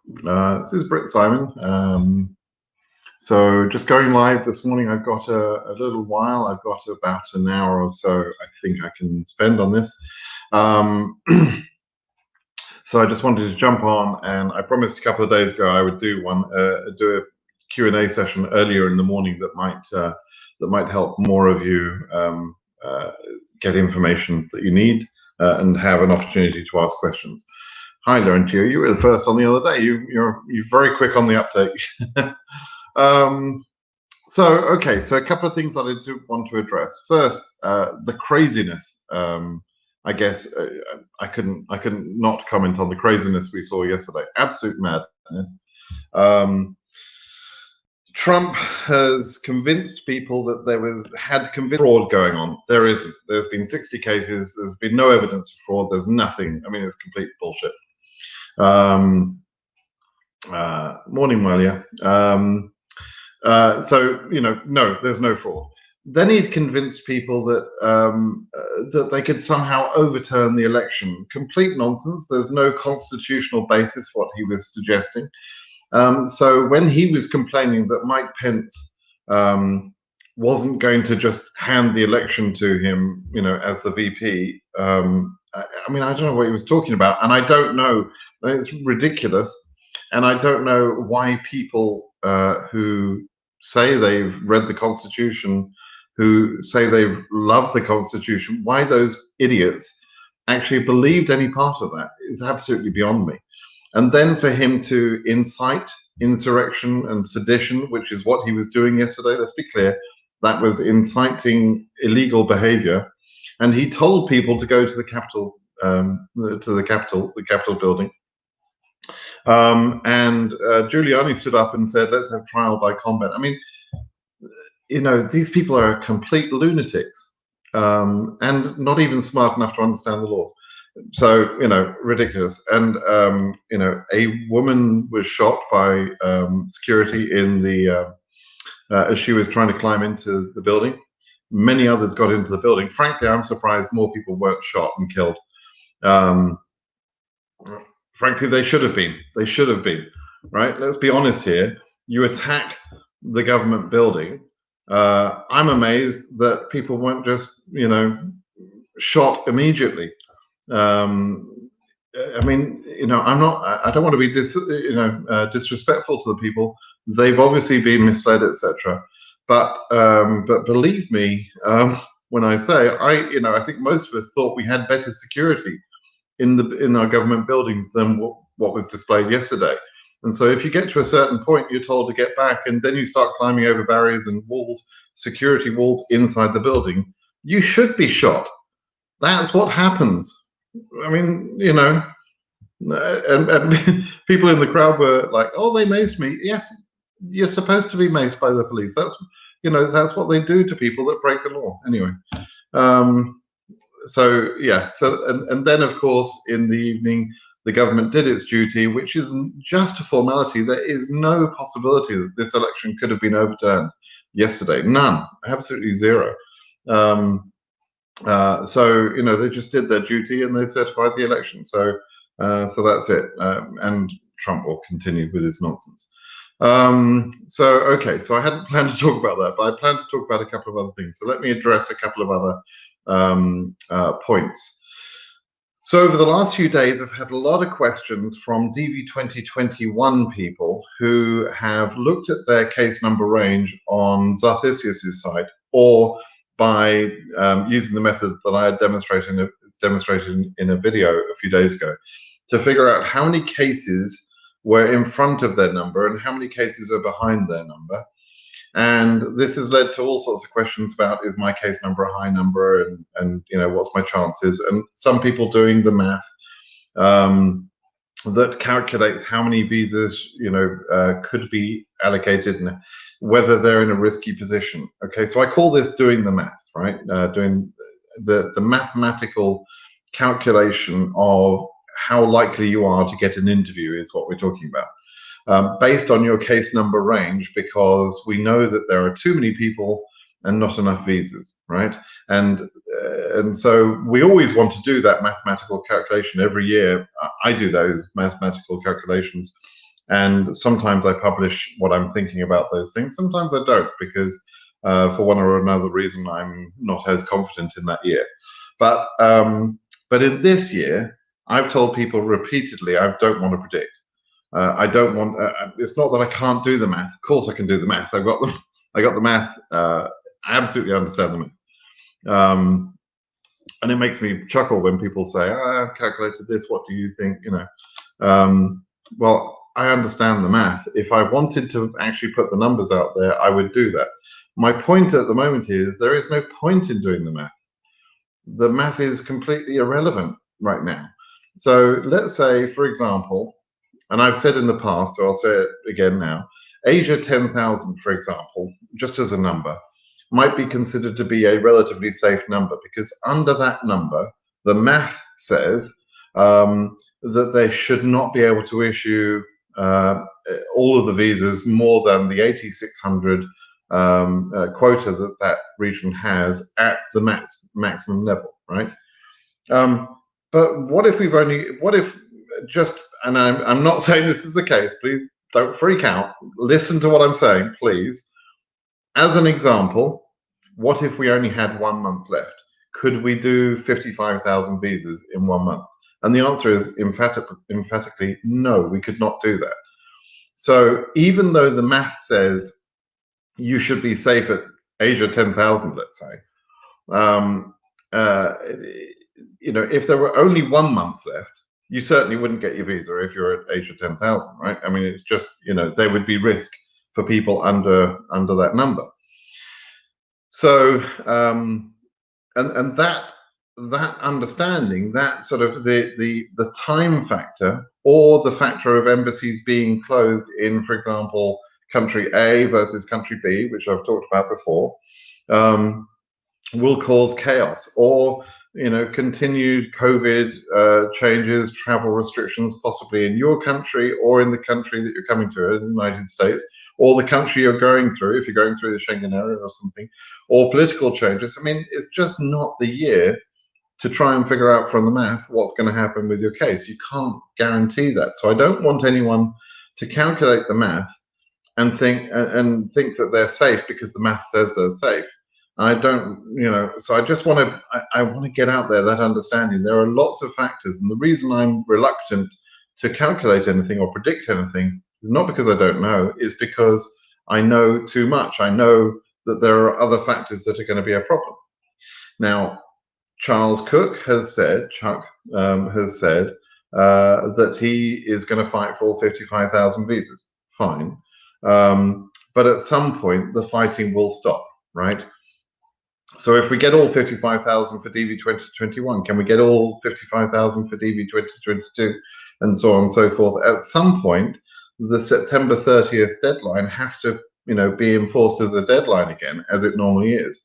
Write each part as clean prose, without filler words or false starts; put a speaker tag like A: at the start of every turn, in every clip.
A: This is BritSimon. So just going live this morning. I've got a little while. I've got about an hour or so I think I can spend on this. So I just wanted to jump on, and I promised a couple of days ago I would do a Q&A session earlier in the morning that might help more of you get information that you need and have an opportunity to ask questions. Hi, Laurentio. You were the first on the other day. You're very quick on the uptake. So a couple of things that I do want to address. First, the craziness. I guess I couldn't not comment on the craziness we saw yesterday. Absolute madness. Trump has convinced people that had fraud going on. There isn't. There's been 60 cases. There's been no evidence of fraud. There's nothing. I mean, it's complete bullshit. Morning, Malia. So no, there's no fraud. Then he'd convinced people that that they could somehow overturn the election. Complete nonsense. There's no constitutional basis for what he was suggesting. So when he was complaining that Mike Pence wasn't going to just hand the election to him, as the VP, I mean, I don't know what he was talking about, and I don't know. It's ridiculous, and I don't know why people who say they've read the Constitution, who say they've loved the Constitution, why those idiots actually believed any part of that is absolutely beyond me. And then for him to incite insurrection and sedition, which is what he was doing yesterday, let's be clear, that was inciting illegal behavior. And he told people to go to the Capitol, the Capitol building. And Giuliani stood up and said, let's have trial by combat. I mean, these people are complete lunatics and not even smart enough to understand the laws. So, ridiculous. And, a woman was shot by security in the, as she was trying to climb into the building. Many others got into the building. Frankly, I'm surprised more people weren't shot and killed. Frankly, they should have been. They should have been, right? Let's be honest here. You attack the government building. I'm amazed that people weren't just, shot immediately. I mean, I don't want to be disrespectful to the people. They've obviously been misled, etc. But believe me, when I say I think most of us thought we had better security in our government buildings than what was displayed yesterday. And so if you get to a certain point, you're told to get back, and then you start climbing over barriers and walls, security walls inside the building, you should be shot. That's what happens. I mean, and people in the crowd were like, "Oh, they maced me." Yes, you're supposed to be maced by the police. That's what they do to people that break the law. Anyway, so yeah, and then of course in the evening, the government did its duty, which is just a formality. There is no possibility that this election could have been overturned yesterday. None, absolutely zero. So they just did their duty and they certified the election. So that's it. And Trump will continue with his nonsense. So I hadn't planned to talk about that, but I planned to talk about a couple of other things. So let me address a couple of other points. So over the last few days, I've had a lot of questions from DV2021 people who have looked at their case number range on Zarthisius's site, or by using the method that I had demonstrated in a video a few days ago, to figure out how many cases were in front of their number and how many cases are behind their number. And this has led to all sorts of questions about, is my case number a high number, and what's my chances? And some people doing the math that calculates how many visas could be allocated and whether they're in a risky position. Okay, so I call this doing the math, right? Doing the mathematical calculation of how likely you are to get an interview is what we're talking about. Based on your case number range, because we know that there are too many people and not enough visas, right? And so we always want to do that mathematical calculation every year. I do those mathematical calculations, and sometimes I publish what I'm thinking about those things. Sometimes I don't, because for one or another reason, I'm not as confident in that year. But in this year, I've told people repeatedly, I don't want to predict. I don't want. It's not that I can't do the math. Of course, I can do the math. I've got the. I got the math. I absolutely understand the math. And it makes me chuckle when people say, oh, "I've calculated this. What do you think?" Well, I understand the math. If I wanted to actually put the numbers out there, I would do that. My point at the moment is there is no point in doing the math. The math is completely irrelevant right now. So let's say, for example, and I've said in the past, so I'll say it again now, Asia 10,000, for example, just as a number, might be considered to be a relatively safe number, because under that number, the math says that they should not be able to issue all of the visas more than the 8,600 quota that that region has at the maximum level, right? But what if and I'm not saying this is the case, please don't freak out. Listen to what I'm saying, please. As an example, what if we only had 1 month left? Could we do 55,000 visas in 1 month? And the answer is emphatically no, we could not do that. So even though the math says you should be safe at Asia 10,000, let's say, if there were only 1 month left, you certainly wouldn't get your visa if you're at Asia 10,000, right? I mean, it's just, there would be risk for people under that number. So, and that understanding, that sort of the time factor, or the factor of embassies being closed in, for example, country A versus country B, which I've talked about before, will cause chaos, or continued COVID changes, travel restrictions, possibly in your country or in the country that you're coming to, in the United States, or the country you're going through, if you're going through the Schengen area or something, or political changes. I mean, it's just not the year to try and figure out from the math what's going to happen with your case. You can't guarantee that. So I don't want anyone to calculate the math and think that they're safe because the math says they're safe. I don't, so I just want to get out there that understanding. There are lots of factors, and the reason I'm reluctant to calculate anything or predict anything is not because I don't know, is because I know too much. I know that there are other factors that are going to be a problem. Now, Charles Cook has said, Chuck has said that he is going to fight for all 55,000 visas. Fine. But at some point, the fighting will stop, right? So if we get all 55,000 for DV2021, can we get all 55,000 for DV2022, and so on and so forth? At some point, the September 30th deadline has to, be enforced as a deadline again, as it normally is.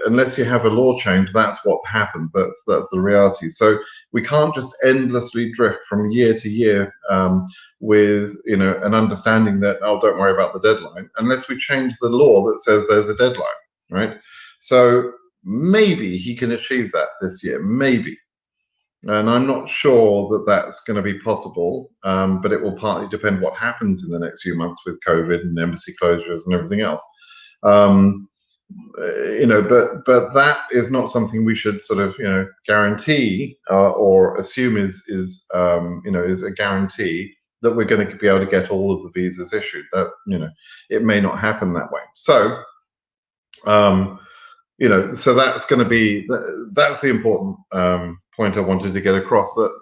A: Unless you have a law change, that's what happens. That's the reality. So we can't just endlessly drift from year to year with an understanding that, oh, don't worry about the deadline, unless we change the law that says there's a deadline, right? So maybe he can achieve that this year, maybe. And I'm not sure that that's going to be possible, but it will partly depend what happens in the next few months with COVID and embassy closures and everything else. But that is not something we should sort of guarantee or assume is a guarantee that we're going to be able to get all of the visas issued. That it may not happen that way. So so that's going to be that's the important point I wanted to get across, that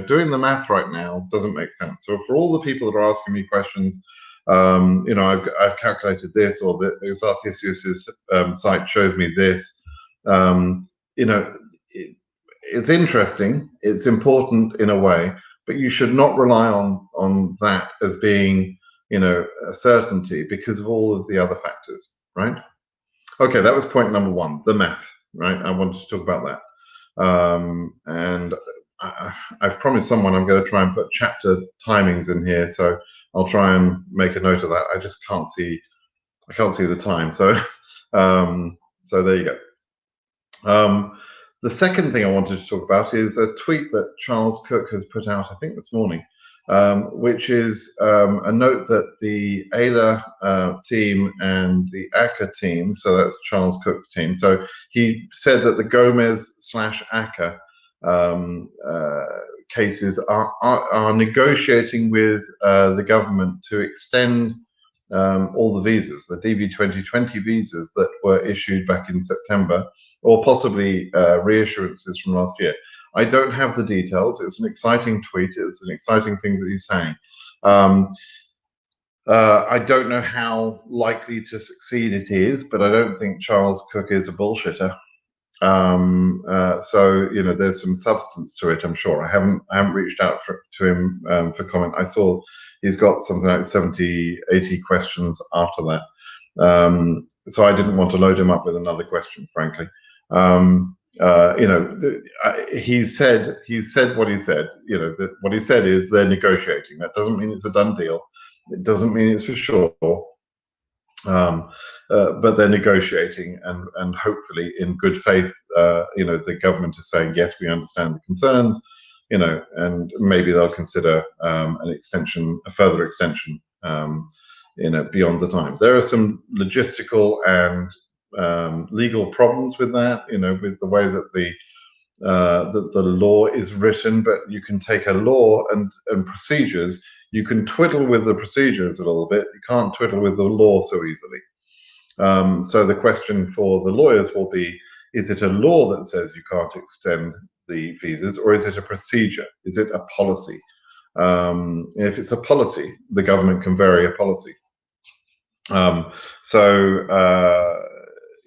A: doing the math right now doesn't make sense. So for all the people that are asking me questions, I've calculated this, or the Exarchisius's site shows me this. It's interesting, it's important in a way, but you should not rely on that as being, a certainty, because of all of the other factors, right? Okay, that was point number one, the math, right? I wanted to talk about that. And I've promised someone I'm going to try and put chapter timings in here, so I'll try and make a note of that. I just can't see I can't see the time, so so there you go. The second thing I wanted to talk about is a tweet that Charles Cook has put out, I think this morning, which is a note that the AILA team and the ACCA team, so that's Charles Cook's team, so he said that the Gomez/ACCA cases are negotiating with the government to extend all the visas, the DV2020 visas that were issued back in September, or possibly reassurances from last year. I don't have the details. It's an exciting tweet. It's an exciting thing that he's saying. I don't know how likely to succeed it is, but I don't think Charles Cook is a bullshitter. So you know, there's some substance to it, I'm sure. I haven't reached out to him for comment. I saw he's got something like 70, 80 questions after that. So I didn't want to load him up with another question, frankly. You know, he said what he said. You know, what he said is they're negotiating. That doesn't mean it's a done deal. It doesn't mean it's for sure. But they're negotiating, and hopefully in good faith, you know, the government is saying, yes, we understand the concerns, you know, and maybe they'll consider an extension, a further extension, you know, beyond the time. There are some logistical and legal problems with that, you know, with the way that the law is written, but you can take a law and procedures, you can twiddle with the procedures a little bit, you can't twiddle with the law so easily. So the question for the lawyers will be, is it a law that says you can't extend the visas, or is it a procedure? Is it a policy? If it's a policy, the government can vary a policy.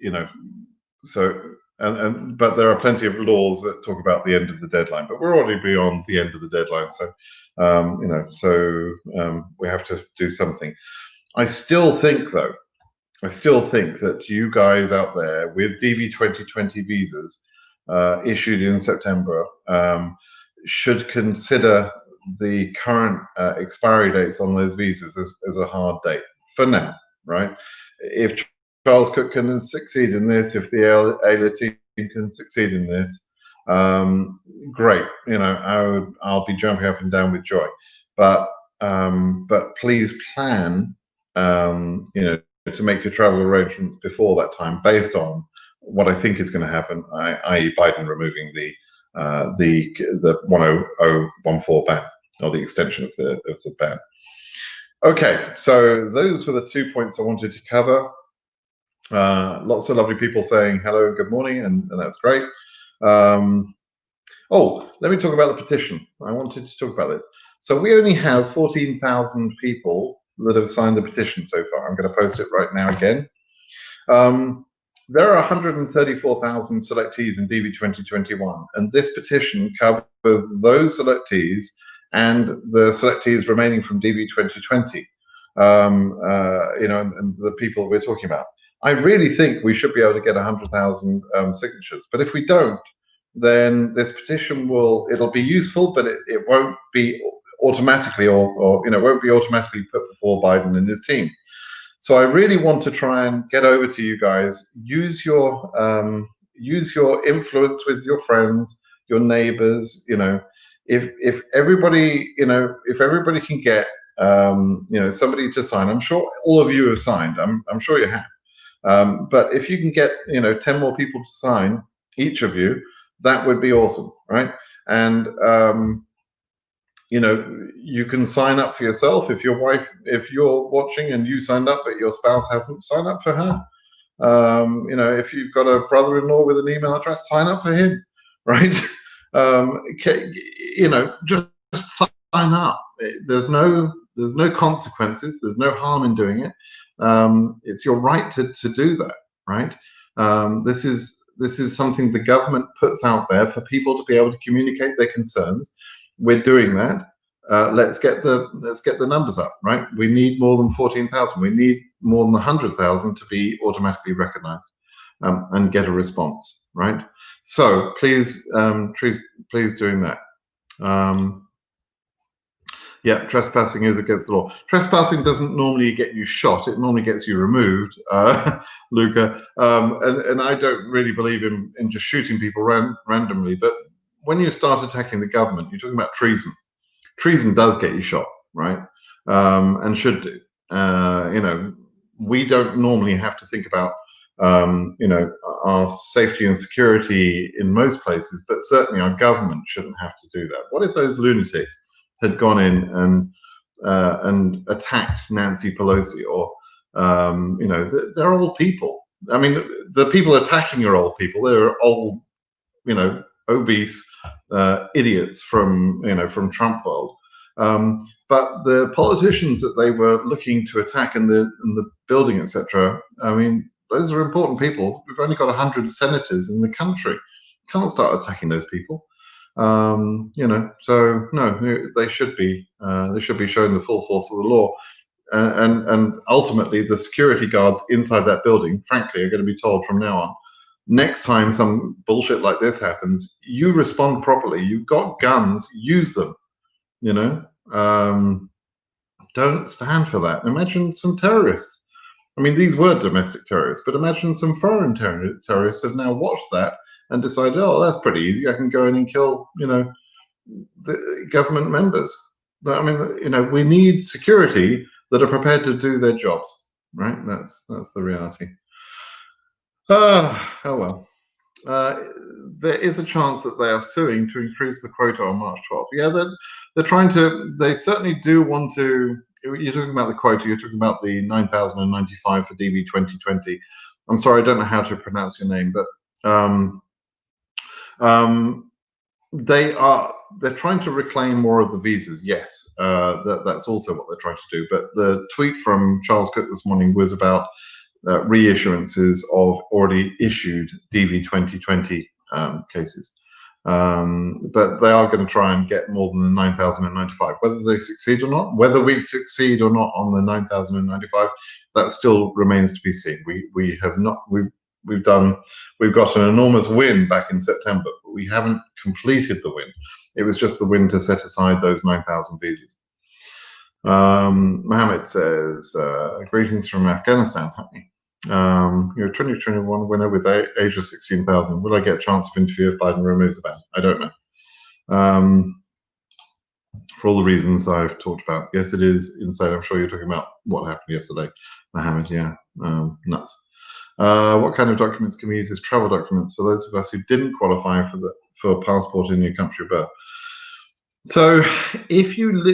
A: You know, so but there are plenty of laws that talk about the end of the deadline, but we're already beyond the end of the deadline, so you know, so we have to do something. I still think, though, that you guys out there with DV2020 visas issued in September should consider the current expiry dates on those visas as a hard date for now, right? If Charles Cook can succeed in this, if the AILA team can succeed in this, great. You know, I'll be jumping up and down with joy. But please plan, you know, to make your travel arrangements before that time, based on what I think is going to happen, i.e., Biden removing the 10014 ban, or the extension of the ban. Okay, so those were the 2 points I wanted to cover. Lots of lovely people saying hello, good morning, and that's great. Oh, let me talk about the petition. I wanted to talk about this. So we only have 14,000 people that have signed the petition so far. I'm going to post it right now again. There are 134,000 selectees in DV2021, and this petition covers those selectees and the selectees remaining from DV2020, you know, and the people we're talking about. I really think we should be able to get 100,000 signatures, but if we don't, then this petition it'll be useful, but it won't be automatically, or you know, won't be automatically put before Biden and his team. So I really want to try and get over to you guys. Use your influence with your friends, your neighbors. You know, if everybody, you know, if everybody can get you know, somebody to sign. I'm sure all of you have signed. I'm sure you have. But if you can get, you know, 10 more people to sign, each of you, that would be awesome, right? And you know, you can sign up for yourself. If you're watching and you signed up, but your spouse hasn't, sign up for her. You know, if you've got a brother-in-law with an email address, sign up for him, right? You know, just sign up. There's no consequences. There's no harm in doing it. It's your right to do that, right? This is something the government puts out there for people to be able to communicate their concerns. We're doing that. Let's get the numbers up, right? We need more than 14,000. We need more than 100,000 to be automatically recognized and get a response, right? So please doing that. Yeah, trespassing is against the law. Trespassing doesn't normally get you shot; it normally gets you removed, Luca. And I don't really believe in just shooting people randomly. But when you start attacking the government, you're talking about treason. Treason does get you shot, right? And should do. We don't normally have to think about our safety and security in most places, but certainly our government shouldn't have to do that. What if those lunatics had gone in and attacked Nancy Pelosi, or they're old people. I mean, the people attacking are old people. They're old, obese idiots from Trump world. But the politicians that they were looking to attack in the building, etc. I mean, those are important people. We've only got 100 senators in the country. Can't start attacking those people. So no, they should be shown the full force of the law. And ultimately, the security guards inside that building, frankly, are going to be told from now on, next time some bullshit like this happens, you respond properly. You've got guns, use them. Don't stand for that. Imagine some terrorists. I mean, these were domestic terrorists, but imagine some foreign terrorists have now watched that and decided, oh, that's pretty easy. I can go in and kill, the government members. But, I mean, we need security that are prepared to do their jobs, right? That's the reality. Oh well. There is a chance that they are suing to increase the quota on March 12th. Yeah, they're trying to. They certainly do want to. You're talking about the quota. You're talking about the 9,095 for DV2020. I'm sorry, I don't know how to pronounce your name, but they're trying to reclaim more of the visas. Yes, that's also what they're trying to do. But the tweet from Charles Cook this morning was about reissuances of already issued DV2020 cases. But they are going to try and get more than the 9,095. Whether they succeed or not, whether we succeed or not on the 9,095, that still remains to be seen. We've got an enormous win back in September, but we haven't completed the win. It was just the win to set aside those 9,000 visas. Mohammed says, greetings from Afghanistan, honey. You're a 2021 winner with age of 16,000. Will I get a chance to interview if Biden removes the ban? I don't know. For all the reasons I've talked about. Yes, it is insane. I'm sure you're talking about what happened yesterday, Mohammed. Yeah, nuts. What kind of documents can we use as travel documents for those of us who didn't qualify for a passport in your country of birth? So if you've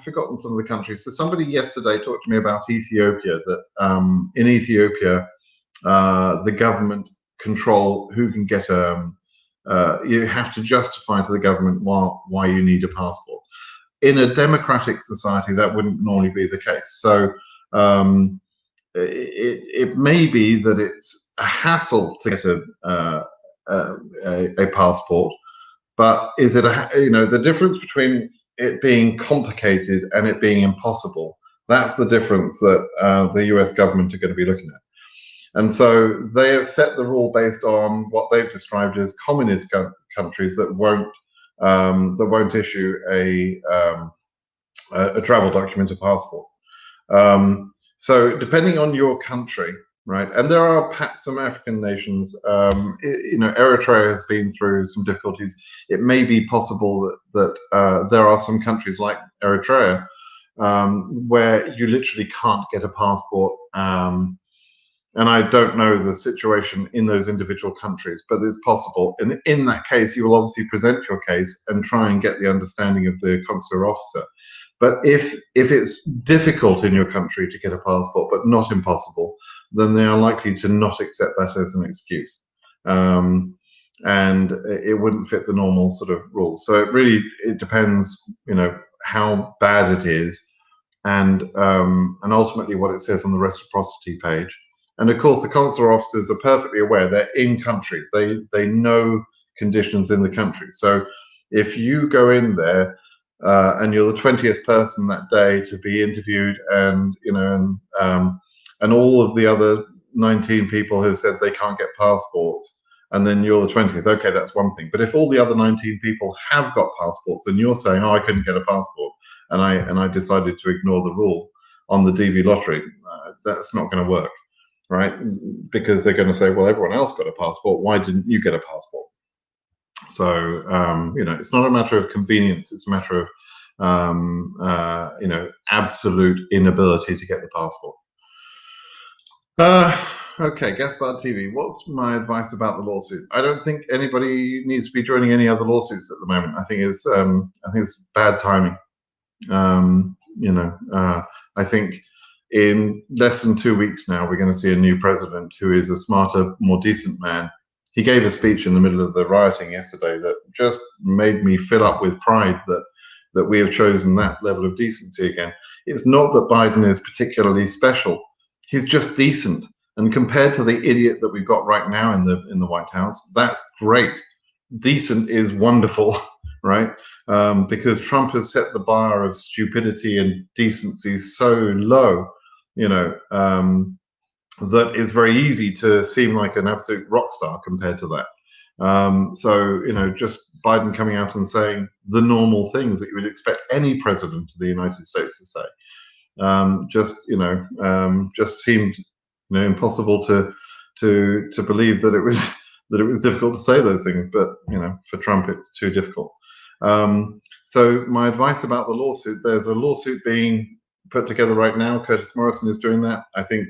A: forgotten some of the countries. So somebody yesterday talked to me about Ethiopia, that in Ethiopia, the government control who can get you have to justify to the government why you need a passport. In a democratic society, that wouldn't normally be the case. So it may be that it's a hassle to get a passport. But is it the difference between it being complicated and it being impossible? That's the difference that the US government are going to be looking at. And so they have set the rule based on what they've described as communist countries that won't issue a travel document, a passport. So depending on your country, right, and there are perhaps some African nations, Eritrea has been through some difficulties. It may be possible that there are some countries like Eritrea where you literally can't get a passport. And I don't know the situation in those individual countries, but it's possible. And in that case, you will obviously present your case and try and get the understanding of the consular officer. But if it's difficult in your country to get a passport, but not impossible, then they are likely to not accept that as an excuse. And it wouldn't fit the normal sort of rules. So it depends, how bad it is, and ultimately what it says on the reciprocity page. And of course, the consular officers are perfectly aware they're in country. They know conditions in the country. So if you go in there and you're the 20th person that day to be interviewed, and all of the other 19 people who said they can't get passports, and then you're the 20th, okay, that's one thing. But if all the other 19 people have got passports and you're saying, oh, I couldn't get a passport, and I decided to ignore the rule on the DV lottery, that's not going to work, right? Because they're going to say, well, everyone else got a passport, why didn't you get a passport? So, it's not a matter of convenience, it's a matter of, absolute inability to get the passport. Okay, Gaspard TV. What's my advice about the lawsuit? I don't think anybody needs to be joining any other lawsuits at the moment. I think it's bad timing. I think in less than 2 weeks now, we're going to see a new president who is a smarter, more decent man. He gave a speech in the middle of the rioting yesterday that just made me fill up with pride that we have chosen that level of decency again. It's not that Biden is particularly special. He's just decent. And compared to the idiot that we've got right now in the White House, that's great. Decent is wonderful, right? Because Trump has set the bar of stupidity and decency so low, that it's very easy to seem like an absolute rock star compared to that. Just Biden coming out and saying the normal things that you would expect any president of the United States to say, just seemed impossible to believe that it was difficult to say those things. But for Trump, it's too difficult. So my advice about the lawsuit: there's a lawsuit being put together right now. Curtis Morrison is doing that. I think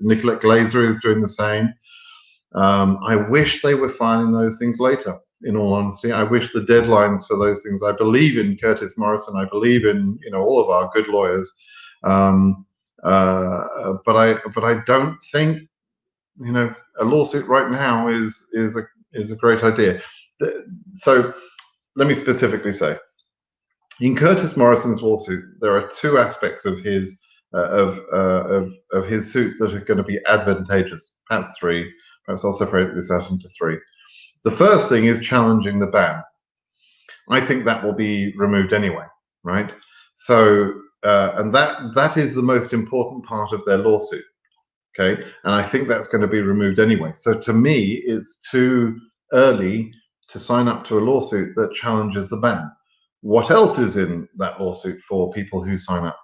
A: Nicolette Glazer is doing the same. I wish they were filing those things later. In all honesty, I wish the deadlines for those things. I believe in Curtis Morrison. I believe in all of our good lawyers. But I don't think a lawsuit right now is a great idea. So let me specifically say, in Curtis Morrison's lawsuit, there are two aspects of his his suit that are going to be advantageous. Perhaps three. Perhaps I'll separate this out into three. The first thing is challenging the ban. I think that will be removed anyway, right? So, and that is the most important part of their lawsuit, okay? And I think that's going to be removed anyway. So to me, it's too early to sign up to a lawsuit that challenges the ban. What else is in that lawsuit for people who sign up,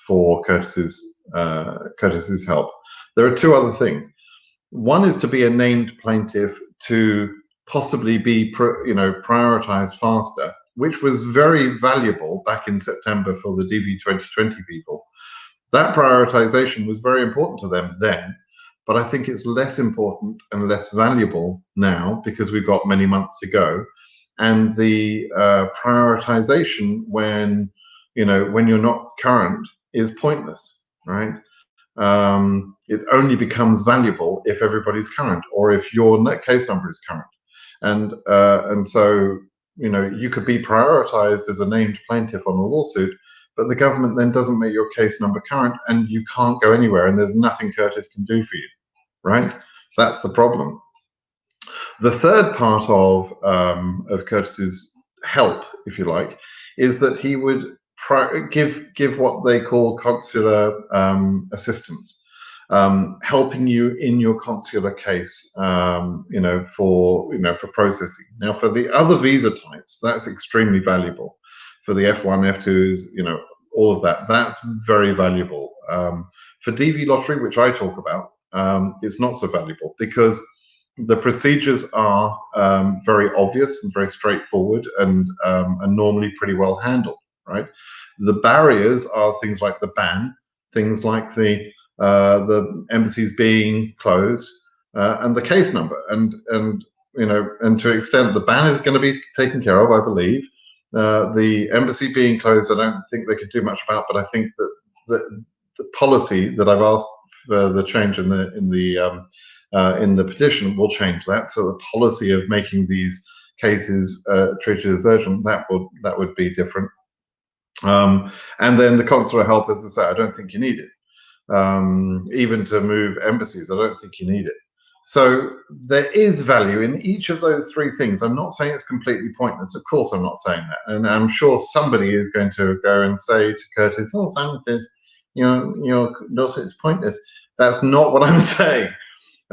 A: for Curtis's help? There are two other things. One is to be a named plaintiff to possibly be prioritized faster, which was very valuable back in September for the DV2020 people. That prioritization was very important to them then, but I think it's less important and less valuable now because we've got many months to go. And the prioritization when you're not current is pointless, right? It only becomes valuable if everybody's current or if your case number is current. And so you could be prioritized as a named plaintiff on a lawsuit, but the government then doesn't make your case number current and you can't go anywhere and there's nothing Curtis can do for you, right? That's the problem. The third part of Curtis's help, if you like, is that he would give what they call consular assistance, helping you in your consular case, for processing. Now, for the other visa types, that's extremely valuable. For the F1, F2s, all of that, that's very valuable. For DV lottery, which I talk about, it's not so valuable because the procedures are very obvious and very straightforward and normally pretty well handled, right? The barriers are things like the ban, things like the embassies being closed, and the case number, and to an extent the ban is going to be taken care of, I believe. The embassy being closed, I don't think they could do much about, but I think that the policy that I've asked for the change in the petition will change that. So the policy of making these cases treated as urgent, that would be different. And then the consular help, as I say, I don't think you need it. Even to move embassies, I don't think you need it. So there is value in each of those three things. I'm not saying it's completely pointless. Of course, I'm not saying that. And I'm sure somebody is going to go and say to Curtis, "Oh, Simon says, your lawsuit is pointless." That's not what I'm saying.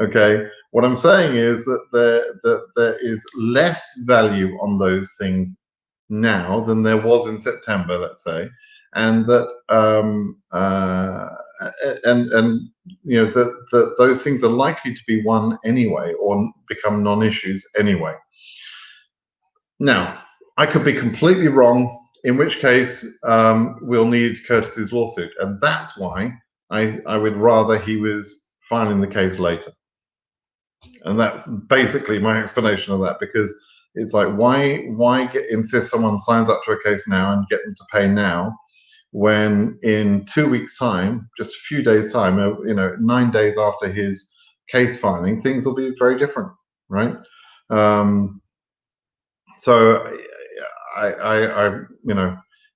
A: Okay, what I'm saying is that there is less value on those things now than there was in September, let's say, and that and you know that those things are likely to be won anyway or become non-issues anyway. Now, I could be completely wrong, in which case we'll need Curtis's lawsuit, and that's why I would rather he was filing the case later. And that's basically my explanation of that, because it's like, why insist someone signs up to a case now and get them to pay now, when in 2 weeks' time, just a few days' time, 9 days after his case filing, things will be very different, right? So I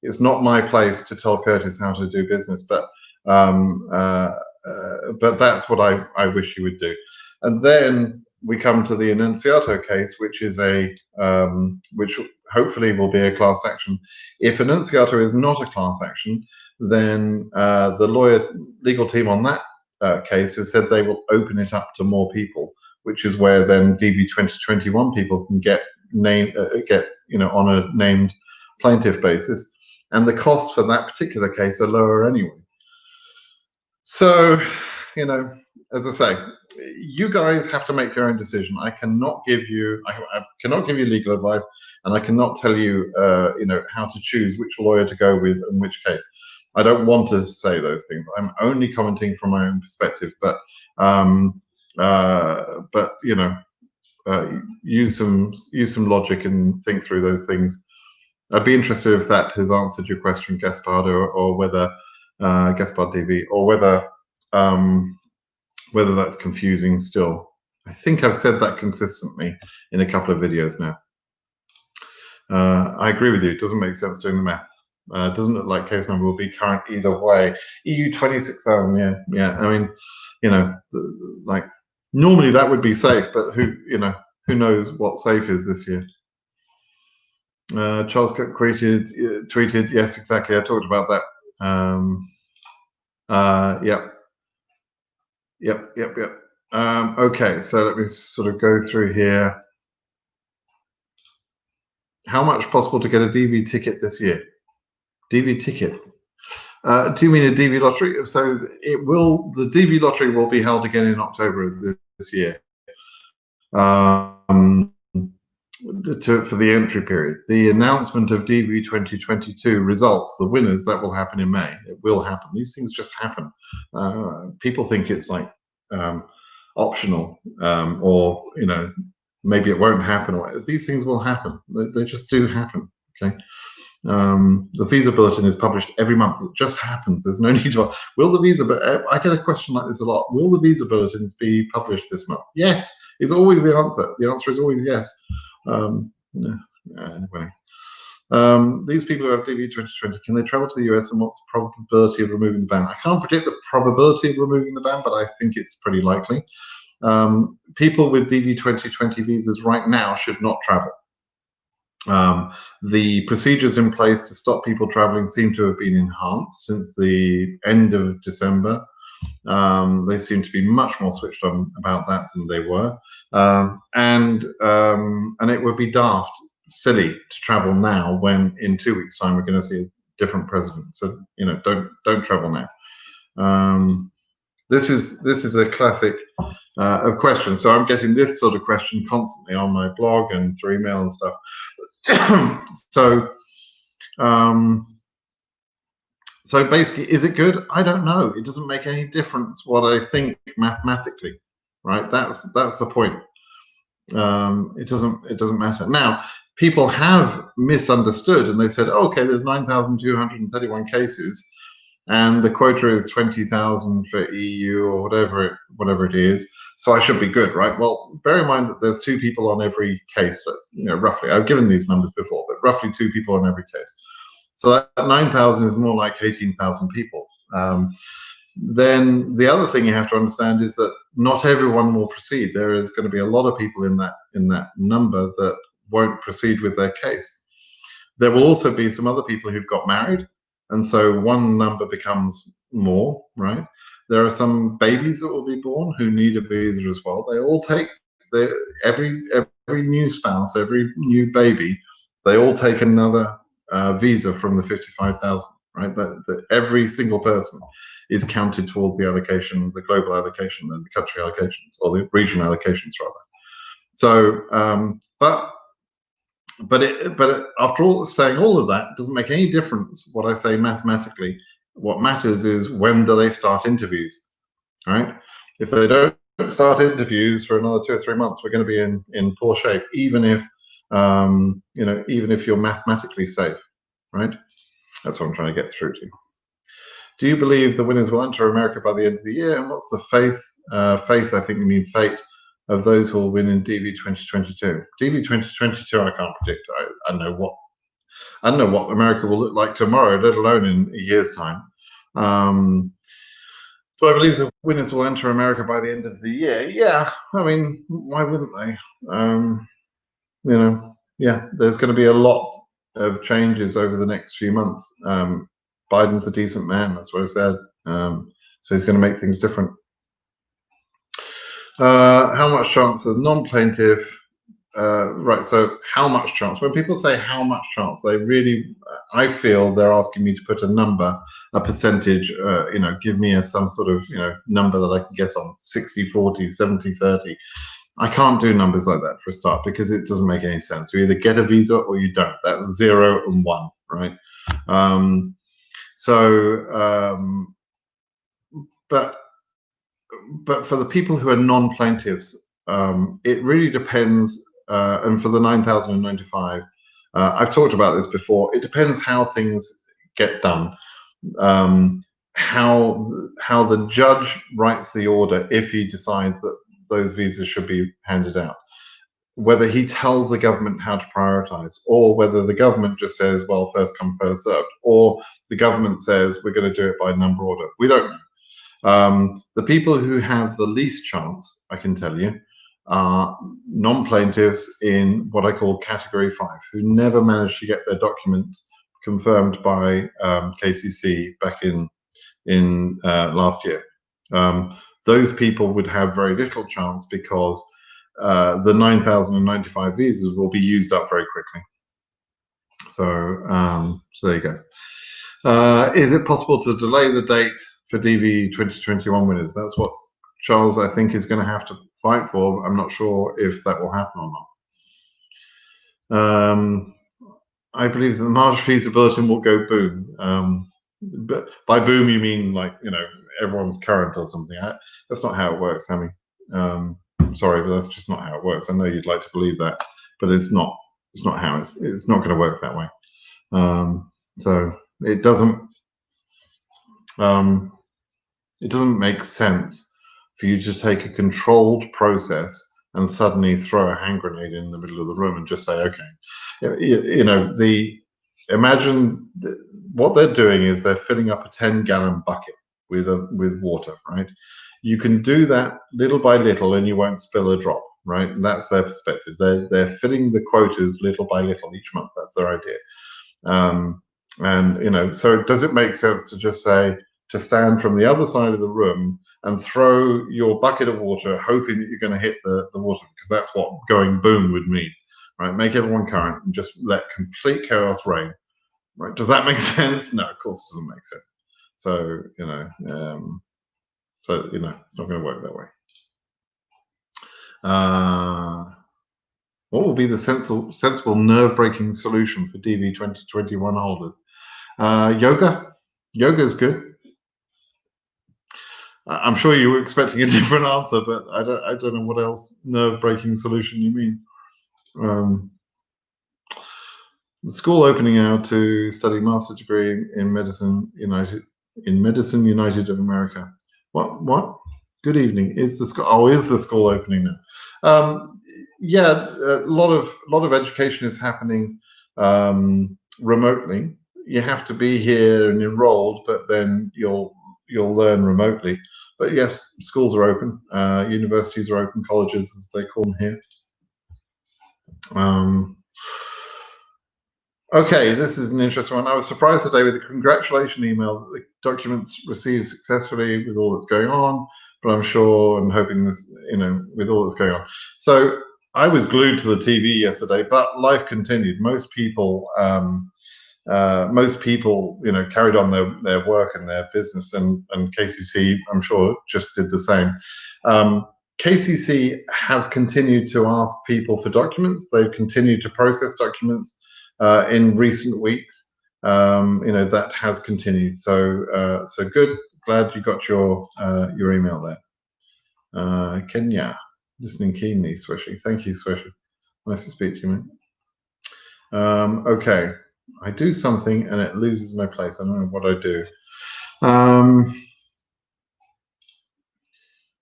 A: it's not my place to tell Curtis how to do business, but that's what I wish he would do. And then we come to the Annunziato case, which is which hopefully will be a class action. If Annunziato is not a class action, then the legal team on that case has said they will open it up to more people, which is where then DV2021 people can get on a named plaintiff basis, and the costs for that particular case are lower anyway. So, as I say, you guys have to make your own decision. I cannot give you legal advice, and I cannot tell you how to choose which lawyer to go with in which case. I don't want to say those things. I'm only commenting from my own perspective, but use some logic and think through those things. I'd be interested if that has answered your question, Gaspard, or whether Gaspard DV, or whether that's confusing still. I think I've said that consistently in a couple of videos now. I agree with you. It doesn't make sense doing the math. It doesn't look like case number will be current either way. EU 26,000, yeah. I mean, like normally that would be safe, but who knows what safe is this year. Charles Cook tweeted, yes, exactly. I talked about that. Yep. Okay, so let me sort of go through here. How much possible to get a DV ticket this year? DV ticket. Do you mean a DV lottery? So the DV lottery will be held again in October of this year. For the entry period. The announcement of DV 2022 results, the winners, that will happen in May. It will happen. These things just happen. People think it's like optional, or maybe it won't happen. These things will happen. They just do happen. Okay. The visa bulletin is published every month. It just happens. There's no need to. Will the visa? But I get a question like this a lot. Will the visa bulletins be published this month? Yes, is always the answer. The answer is always yes. Anyway, these people who have DV 2020, can they travel to the US, and what's the probability of removing the ban? I can't predict the probability of removing the ban, but I think it's pretty likely. People with DV 2020 visas right now should not travel. The procedures in place to stop people traveling seem to have been enhanced since the end of December. They seem to be much more switched on about that than they were, and it would be silly to travel now when in 2 weeks' time we're going to see a different president. So don't travel now. This is a classic of questions. So I'm getting this sort of question constantly on my blog and through email and stuff. So basically, is it good? I don't know. It doesn't make any difference what I think mathematically, right? That's the point. It doesn't matter. Now, people have misunderstood, and they've said, oh, okay, there's 9,231 cases, and the quota is 20,000 for EU or whatever it is. So I should be good, right? Well, bear in mind that there's 2 people on every case. That's roughly. I've given these numbers before, but roughly 2 people on every case. So that 9,000 is more like 18,000 people. Then the other thing you have to understand is that not everyone will proceed. There is going to be a lot of people in that number that won't proceed with their case. There will also be some other people who've got married, and so one number becomes more, right? There are some babies that will be born who need a visa as well. They all take every new spouse, every new baby, they all take another visa from the 55,000. Right, that every single person is counted towards the allocation, the global allocation, and the country allocations, or the regional allocations rather. So, but after all, saying all of that, it doesn't make any difference what I say mathematically. What matters is when do they start interviews, right? If they don't start interviews for another 2 or 3 months, we're going to be in poor shape, even if even if you're mathematically safe, right? That's what I'm trying to get through to. Do you believe the winners will enter America by the end of the year? And what's the faith, I think you mean fate, of those who will win in DV2022? DV2022, I can't predict. I don't know what America will look like tomorrow, let alone in a year's time. Do I believe the winners will enter America by the end of the year? Yeah, I mean, why wouldn't they? Yeah, there's going to be a lot of changes over the next few months. Biden's a decent man, that's what I said. So he's going to make things different. How much chance of non-plaintiff? Right, so how much chance? When people say how much chance, they really, I feel they're asking me to put a number, a percentage, give me some sort of, number that I can guess on, 60-40, 70-30. I can't do numbers like that for a start because it doesn't make any sense. You either get a visa or you don't. That's 0 and 1, right? But for the people who are non-plaintiffs, it really depends. And for the 9,095, I've talked about this before. It depends how things get done, how the judge writes the order if he decides that those visas should be handed out, whether he tells the government how to prioritize, or whether the government just says, well, first come, first served, or the government says we're going to do it by number order. We don't know. The people who have the least chance, I can tell you, are non-plaintiffs in what I call Category 5, who never managed to get their documents confirmed by KCC back in last year. Those people would have very little chance because the 9,095 visas will be used up very quickly. So there you go. Is it possible to delay the date for DV 2021 winners? That's what Charles, I think, is going to have to fight for. I'm not sure if that will happen or not. I believe that the March visa bulletin will go boom. But by boom, you mean like, everyone's current or something. That's not how it works, Sammy. Sorry, but that's just not how it works. I know you'd like to believe that, but it's not. It's not how it's not going to work that way. So it doesn't make sense for you to take a controlled process and suddenly throw a hand grenade in the middle of the room and just say, okay, imagine what they're doing is they're filling up a 10-gallon bucket with water, right? You can do that little by little and you won't spill a drop, right? And that's their perspective. They're filling the quotas little by little each month. That's their idea. So does it make sense to just say, to stand from the other side of the room and throw your bucket of water, hoping that you're going to hit the water, because that's what going boom would mean, right? Make everyone current and just let complete chaos reign, right? Does that make sense? No, of course it doesn't make sense. So it's not going to work that way. What will be the sensible nerve-breaking solution for DV 2021 holders? Yoga. Yoga is good. I'm sure you were expecting a different answer, but I don't know what else nerve-breaking solution you mean. The school opening hour to study master's degree in Medicine United of America. What? Good evening. Is the school? Oh, is the school opening now? Yeah, a lot of education is happening remotely. You have to be here and enrolled, but then you'll learn remotely. But yes, schools are open, universities are open, colleges as they call them here. Okay, this is an interesting one. I was surprised today with the congratulation email that the documents received successfully with all that's going on, but I'm sure and hoping this, with all that's going on. So I was glued to the TV yesterday, but life continued. Most people, carried on their work and their business, and KCC, I'm sure, just did the same. KCC have continued to ask people for documents. They've continued to process documents in recent weeks. That has continued. So good. Glad you got your email there. Kenya, listening keenly, Swishy. Thank you, Swishy. Nice to speak to you, mate. Okay, I do something and it loses my place. I don't know what I do.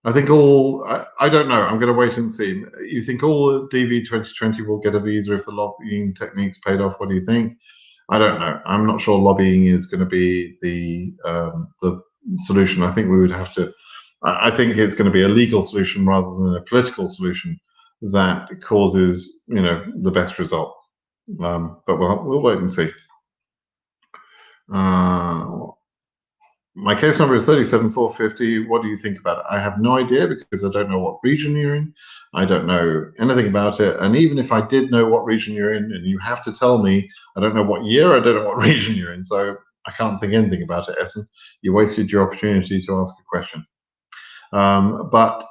A: I think I don't know. I'm going to wait and see. You think all the DV2020 will get a visa if the lobbying techniques paid off? What do you think? I don't know. I'm not sure lobbying is going to be the solution. I think we would have to. I think it's going to be a legal solution rather than a political solution that causes the best result. But we'll wait and see. My case number is 37450. What do you think about it? I have no idea because I don't know what region you're in. I don't know anything about it. And even if I did know what region you're in, and you have to tell me, I don't know what year, I don't know what region you're in. So I can't think anything about it, Essen. You wasted your opportunity to ask a question. But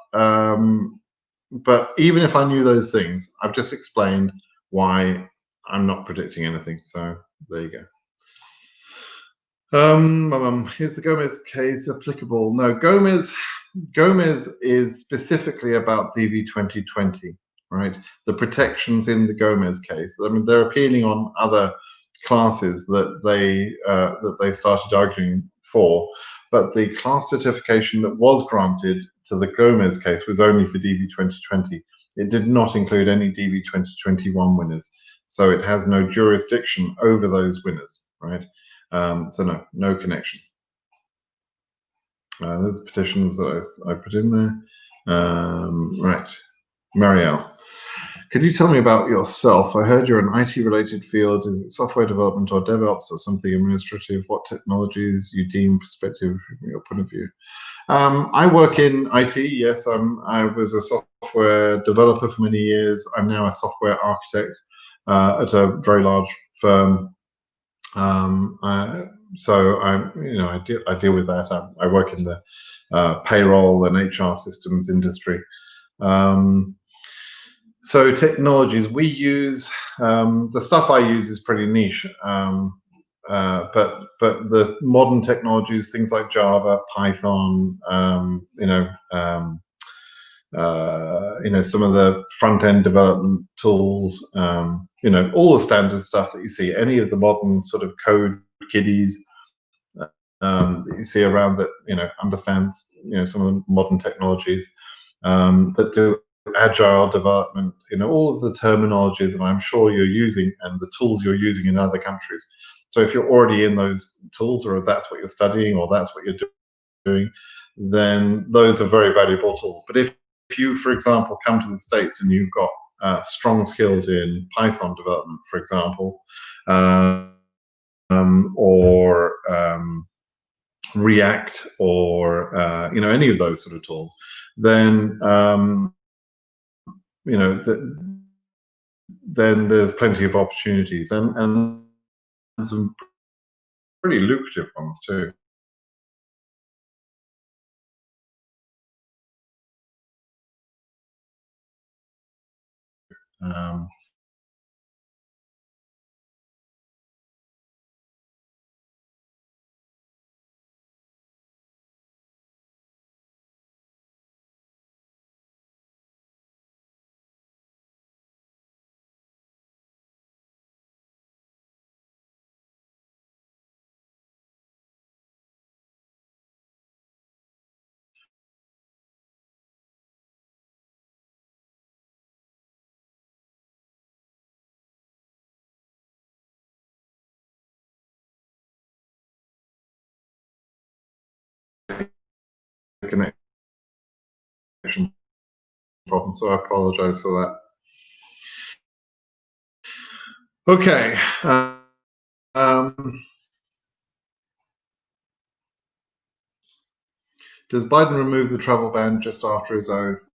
A: even if I knew those things, I've just explained why I'm not predicting anything. So there you go. Is the Gomez case applicable? No, Gomez is specifically about DV2020, right? The protections in the Gomez case. I mean, they're appealing on other classes that they started arguing for, but the class certification that was granted to the Gomez case was only for DV2020. It did not include any DV2021 winners, so it has no jurisdiction over those winners, right? So no connection. There's petitions that I put in there. Right, Marielle, could you tell me about yourself? I heard you're an IT-related field. Is it software development or DevOps or something administrative? What technologies you deem prospective from your point of view? I work in IT. Yes, I was a software developer for many years. I'm now a software architect at a very large firm. So I deal with that. I work in the payroll and HR systems industry. So technologies we use, the stuff I use is pretty niche. But the modern technologies, things like Java, Python, some of the front-end development tools, all the standard stuff that you see, any of the modern sort of code kiddies that you see around that, understands, some of the modern technologies that do agile development, all of the terminology that I'm sure you're using and the tools you're using in other countries. So if you're already in those tools, or that's what you're studying, or that's what you're doing, then those are very valuable tools. But if you, for example, come to the States and you've got strong skills in Python development, for example, or React, or any of those sort of tools, then then there's plenty of opportunities and some pretty lucrative ones too. Um, connection problem, so I apologize for that. Okay. Does Biden remove the travel ban just after his oath?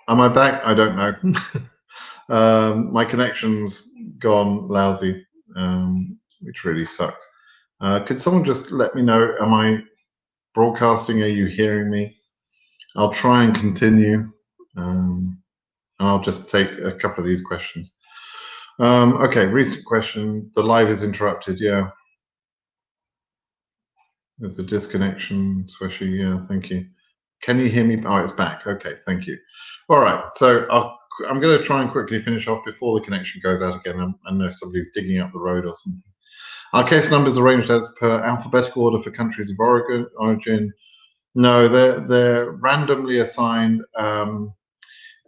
A: Am I back? I don't know. My connection's gone lousy, which really sucks. Could someone just let me know, am I broadcasting? Are you hearing me? I'll try and continue, and I'll just take a couple of these questions. Okay, recent question. The live is interrupted, yeah. There's a disconnection, Swishy, yeah, thank you. Can you hear me? Oh, it's back. Okay, thank you. All right, so I'm going to try and quickly finish off before the connection goes out again. I know somebody's digging up the road or something. Our case numbers arranged as per alphabetical order for countries of origin. No, they're randomly assigned.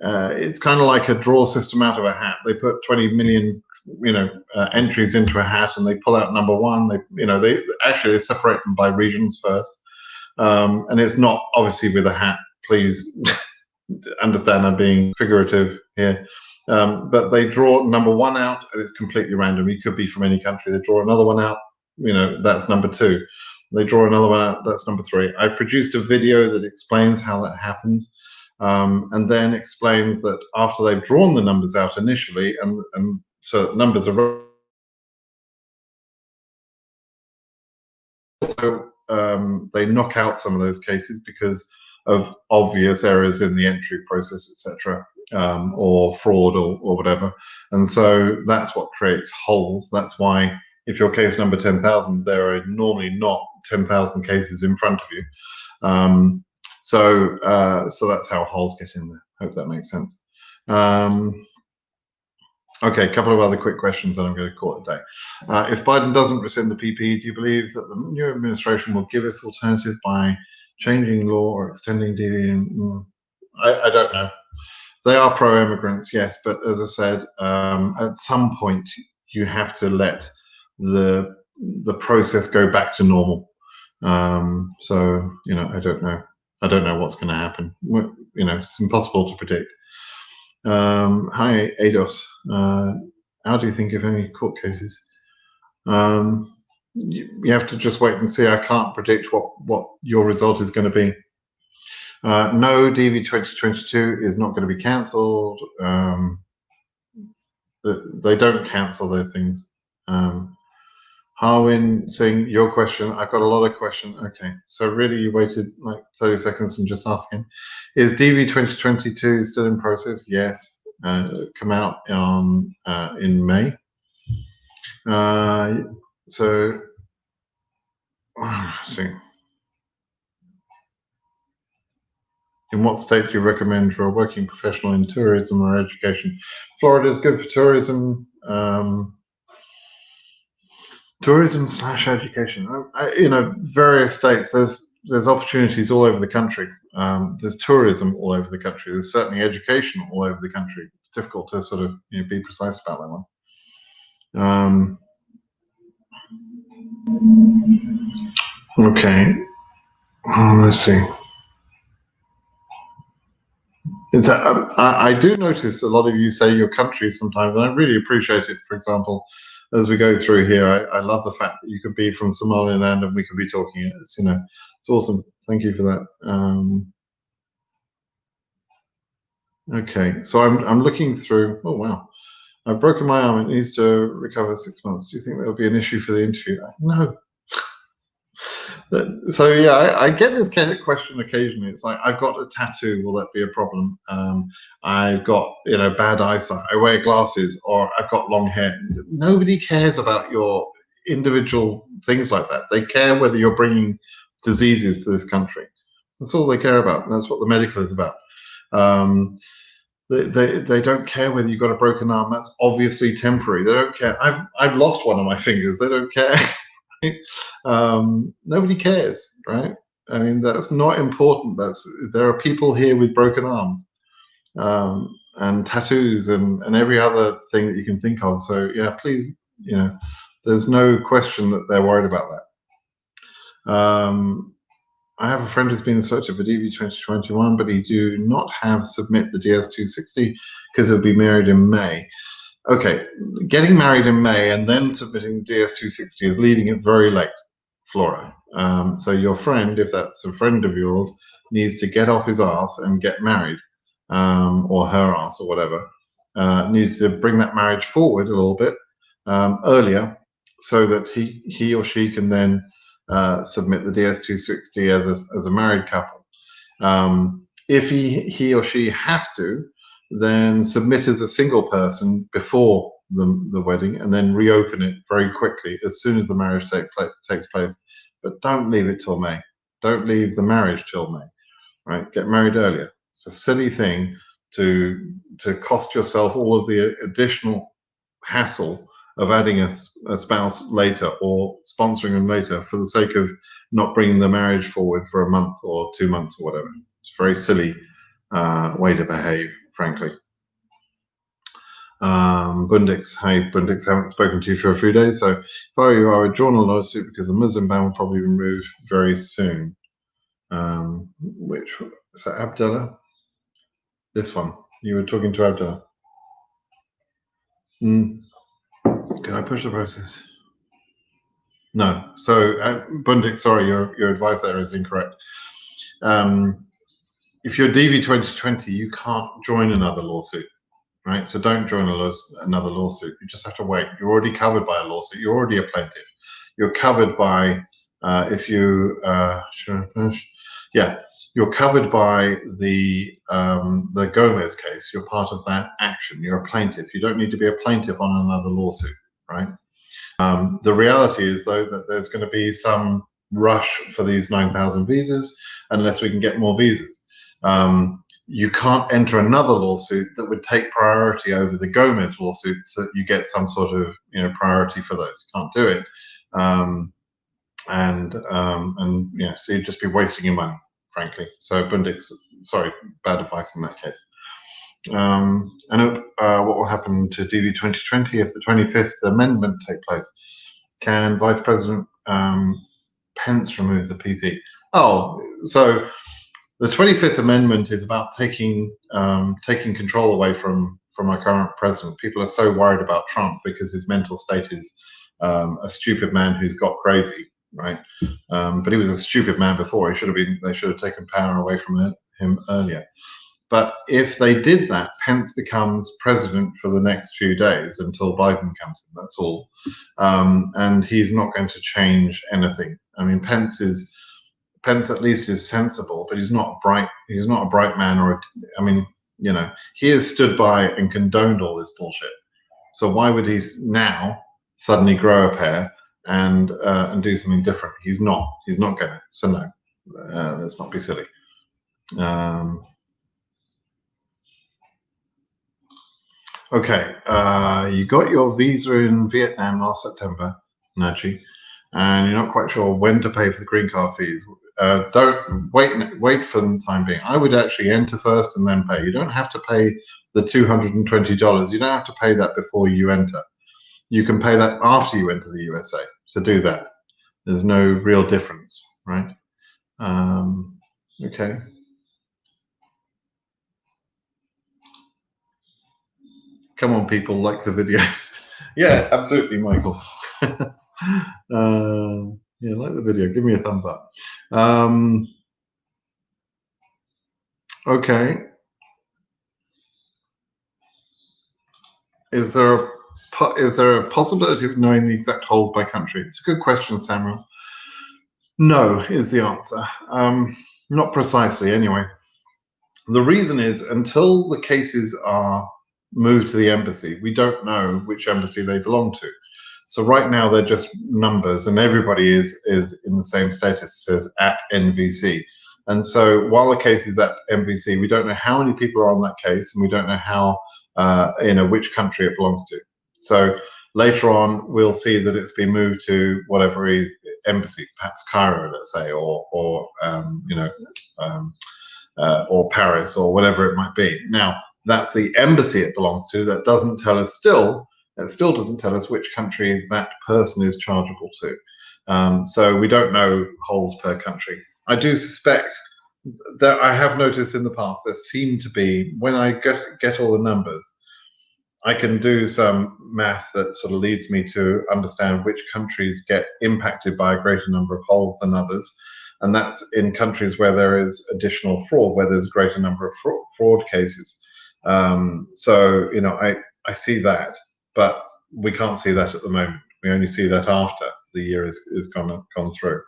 A: It's kind of like a draw system out of a hat. They put 20 million, entries into a hat, and they pull out number one. They actually separate them by regions first, and it's not obviously with a hat. Please understand I'm being figurative here. But they draw number one out, and it's completely random. It could be from any country. They draw another one out, that's number two. They draw another one out, that's number three. I produced a video that explains how that happens, and then explains that after they've drawn the numbers out initially, and so numbers are also, they knock out some of those cases because of obvious errors in the entry process, etc., or fraud or whatever. And so that's what creates holes. That's why if your case number 10,000, there are normally not 10,000 cases in front of you. So that's how holes get in there. Hope that makes sense. Okay, a couple of other quick questions and I'm going to call it a day. If Biden doesn't rescind the PPE, do you believe that the new administration will give us alternative by changing law or extending DV? I don't know. They are pro-immigrants, yes, but as I said, at some point you have to let the process go back to normal. So I don't know. I don't know what's going to happen. It's impossible to predict. Hi, Ados. How do you think of any court cases? You have to just wait and see. I can't predict what your result is going to be. No, DV2022 is not going to be cancelled. They don't cancel those things. Harwin saying your question. I've got a lot of questions. Okay, so really you waited like 30 seconds and just asking. Is DV2022 still in process? Yes. Come out in May. So let's see. In what state do you recommend for a working professional in tourism or education? Florida is good for tourism. Tourism/education. Various states. There's opportunities all over the country. There's tourism all over the country. There's certainly education all over the country. It's difficult to sort of be precise about that one. Okay. Let's see. I do notice a lot of you say your country sometimes, and I really appreciate it. For example, as we go through here. I love the fact that you could be from Somaliland and we could be talking. It's, it's awesome. Thank you for that. Okay, so I'm looking through. Oh wow, I've broken my arm. It needs to recover 6 months. Do you think that would be an issue for the interview? No. So yeah, I get this kind of question occasionally. It's like, I've got a tattoo. Will that be a problem? I've got bad eyesight. I wear glasses, or I've got long hair. Nobody cares about your individual things like that. They care whether you're bringing diseases to this country. That's all they care about. That's what the medical is about. They don't care whether you've got a broken arm. That's obviously temporary. They don't care. I've lost one of my fingers. They don't care. Nobody cares, right? I mean, that's not important. There are people here with broken arms, and tattoos, and every other thing that you can think of. So yeah, please, there's no question that they're worried about that. I have a friend who's been in search of a DV2021, but he do not have submit the DS260 because he'll be married in May. Okay, getting married in May and then submitting the DS260 is leaving it very late, Flora. So your friend, if that's a friend of yours, needs to get off his ass and get married, or her ass, or whatever. Needs to bring that marriage forward a little bit earlier, so that he or she can then submit the DS260 as a married couple. If he or she has to, then submit as a single person before the wedding, and then reopen it very quickly as soon as the marriage takes place. But don't leave it till May. Don't leave the marriage till May, right? Get married earlier. It's a silly thing to cost yourself all of the additional hassle of adding a spouse later or sponsoring them later for the sake of not bringing the marriage forward for a month or 2 months or whatever. It's a very silly way to behave, frankly. Bundix, hi Bundix, haven't spoken to you for a few days, so if I were you, I would join a lawsuit because the Muslim ban will probably be removed very soon. Which, so Abdullah? This one, you were talking to Abdullah. Can I push the process? No. So Bundix, sorry, your advice there is incorrect. If you're DV2020, you can't join another lawsuit, right? So don't join another lawsuit. You just have to wait. You're already covered by a lawsuit. You're already a plaintiff. You're covered by if you should I finish? Yeah, you're covered by the Gomez case. You're part of that action. You're a plaintiff. You don't need to be a plaintiff on another lawsuit, right? The reality is, though, that there's going to be some rush for these 9,000 visas unless we can get more visas. You can't enter another lawsuit that would take priority over the Gomez lawsuit, so that you get some sort of priority for those. You can't do it, so you'd just be wasting your money, frankly. So Bundix, sorry, bad advice in that case. And what will happen to DV 2020 if the 25th Amendment take place? Can Vice President Pence remove the PP? Oh, so the 25th Amendment is about taking control away from our current president. People are so worried about Trump because his mental state is a stupid man who's got crazy, right? But he was a stupid man before. They should have taken power away from him earlier. But if they did that, Pence becomes president for the next few days until Biden comes in. That's all, and he's not going to change anything. I mean, Pence at least is sensible, but he's not bright. He's not a bright man, he has stood by and condoned all this bullshit. So why would he now suddenly grow a pair and do something different? He's not. He's not going to. So no, let's not be silly. Okay, you got your visa in Vietnam last September, Naji, and you're not quite sure when to pay for the green card fees. Don't wait for the time being. I would actually enter first and then pay. You don't have to pay the $220. You don't have to pay that before you enter. You can pay that after you enter the USA. So do that. There's no real difference, right? Okay. Come on, people, like the video. Yeah, absolutely, Michael. Yeah, like the video. Give me a thumbs up. Okay. Is there a possibility of knowing the exact holes by country? It's a good question, Samuel. No is the answer. Not precisely, anyway. The reason is, until the cases are moved to the embassy, we don't know which embassy they belong to. So right now they're just numbers, and everybody is in the same status as at NVC. And so while the case is at NVC, we don't know how many people are on that case, and we don't know how which country it belongs to. So later on, we'll see that it's been moved to whatever embassy, perhaps Cairo, let's say, or Paris, or whatever it might be. Now, that's the embassy it belongs to. That doesn't tell us it still doesn't tell us which country that person is chargeable to. So we don't know holes per country. I do suspect that I have noticed in the past there seem to be, when I get all the numbers, I can do some math that sort of leads me to understand which countries get impacted by a greater number of holes than others. And that's in countries where there is additional fraud, where there's a greater number of fraud cases. So, I see that, but we can't see that at the moment. We only see that after the year is gone through.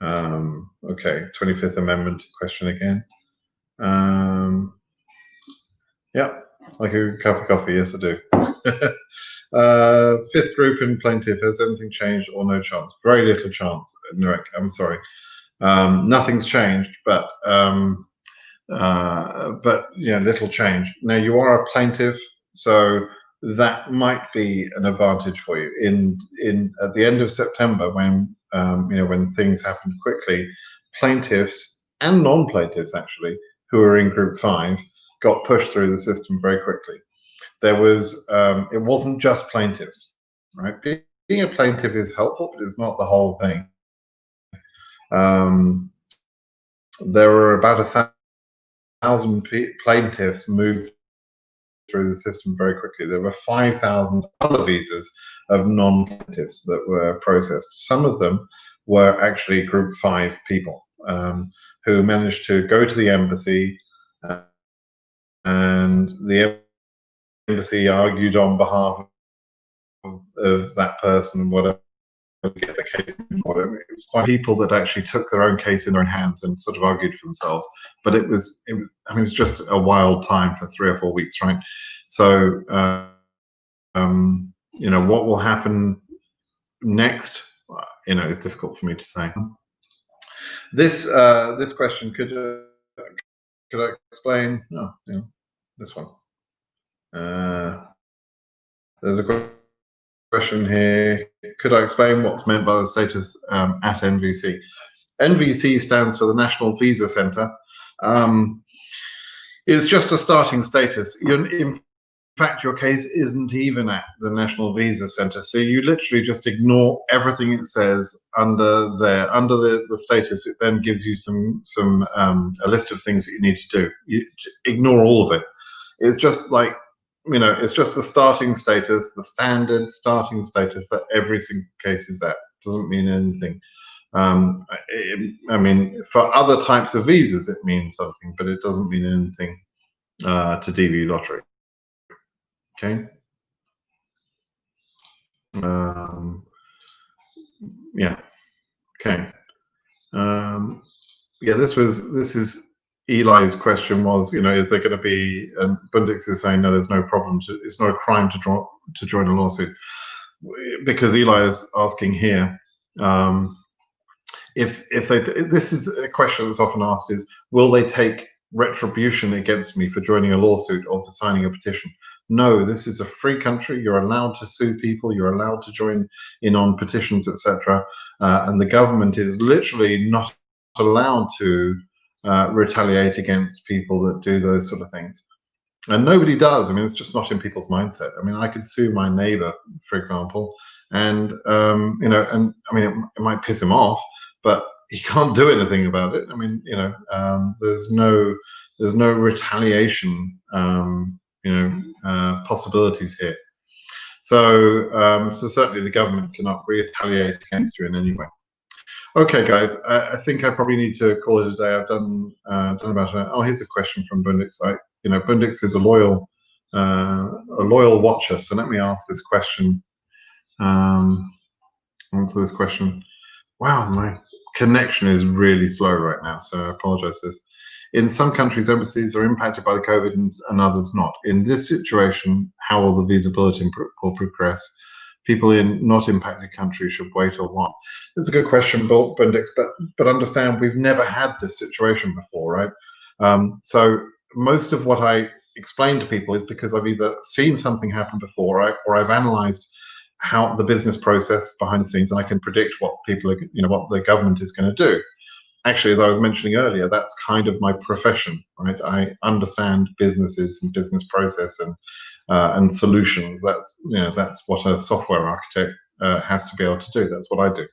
A: Okay, 25th Amendment question again. Yeah, like a cup of coffee. Yes, I do. Fifth group in plaintiff, has anything changed or no chance? Very little chance, Nurek. I'm sorry. Nothing's changed, but little change. Now you are a plaintiff, so that might be an advantage for you. In at the end of September, when when things happen quickly, plaintiffs and non-plaintiffs actually who are in Group 5 got pushed through the system very quickly. There was it wasn't just plaintiffs, right? Being a plaintiff is helpful, but it's not the whole thing. There were about 1,000 plaintiffs moved through the system very quickly. There were 5,000 other visas of non-plaintiffs that were processed. Some of them were actually Group 5 people who managed to go to the embassy, and the embassy argued on behalf of that person, whatever, get the case, whatever. It was quite people that actually took their own case in their own hands and sort of argued for themselves. But it was just a wild time for 3 or 4 weeks, right? So what will happen next, is difficult for me to say. This question, could I explain? No, this one. There's a question here. Could I explain what's meant by the status at NVC? NVC stands for the National Visa Center. It's just a starting status. In fact, your case isn't even at the National Visa Center, so you literally just ignore everything it says under there. Under the status, it then gives you a list of things that you need to do. You ignore all of it. It's just like, it's just the starting status, the standard starting status that every single case is at. Doesn't mean anything. For other types of visas, it means something, but it doesn't mean anything to DV lottery. Okay. Yeah. Okay. Yeah. This is Eli's question was, is there going to be? And Bundix is saying no. There's no problem. It's not a crime to join a lawsuit, because Eli is asking here. If they, this is a question that's often asked, is will they take retribution against me for joining a lawsuit or for signing a petition? No, this is a free country. You're allowed to sue people. You're allowed to join in on petitions, etc. And the government is literally not allowed to retaliate against people that do those sort of things. And nobody does. It's just not in people's mindset. I could sue my neighbor, for example, and it might piss him off, but he can't do anything about it. There's no retaliation, possibilities here. So certainly the government cannot retaliate against you in any way. Okay, guys, I think I probably need to call it a day. I've done about it. Oh, here's a question from Bundix. Bundix is a loyal watcher. So let me ask this question. Answer this question. Wow, my connection is really slow right now, so I apologize for this. In some countries, embassies are impacted by the COVID and others not. In this situation, how will the visa bulletin progress? People in not impacted countries should wait or what? It's a good question, Bendix, but understand we've never had this situation before, right? So most of what I explain to people is because I've either seen something happen before, right, or I've analyzed how the business process behind the scenes, and I can predict what people are, what the government is going to do. Actually, as I was mentioning earlier, that's kind of my profession, right? I understand businesses and business process and solutions. That's what a software architect has to be able to do. That's what I do.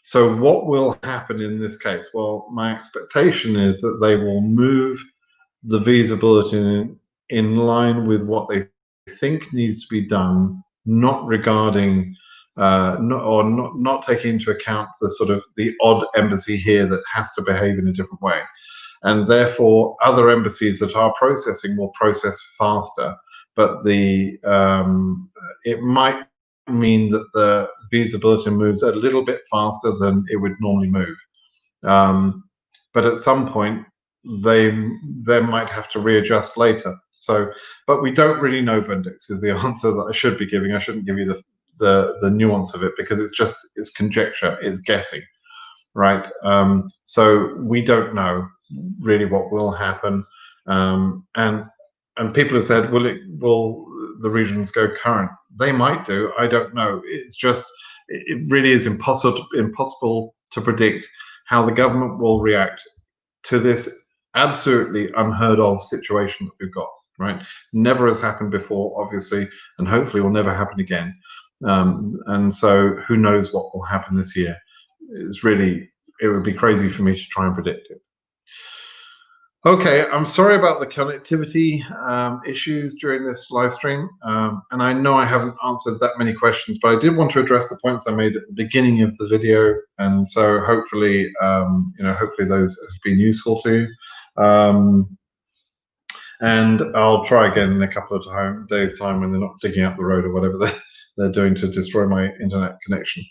A: So what will happen in this case? Well, my expectation is that they will move the visa bulletin in line with what they think needs to be done, not regarding not taking into account the odd embassy here that has to behave in a different way. And therefore other embassies that are processing will process faster, but it might mean that the visa bulletin moves a little bit faster than it would normally move. But at some point they might have to readjust later. So, but we don't really know, Bendix, is the answer that I should be giving. I shouldn't give you the nuance of it, because it's conjecture, it's guessing, right? So we don't know really what will happen. And people have said, will the regions go current? They might do. I don't know. It really is impossible to predict how the government will react to this absolutely unheard of situation that we've got, right? Never has happened before, obviously, and hopefully will never happen again. And so who knows what will happen this year? It would be crazy for me to try and predict it. Okay, I'm sorry about the connectivity issues during this live stream, and I know I haven't answered that many questions, but I did want to address the points I made at the beginning of the video, and so hopefully, hopefully those have been useful to you. And I'll try again in a couple of days' time when they're not digging up the road or whatever they're doing to destroy my internet connection.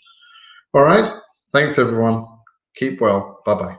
A: All right, thanks everyone. Keep well. Bye-bye.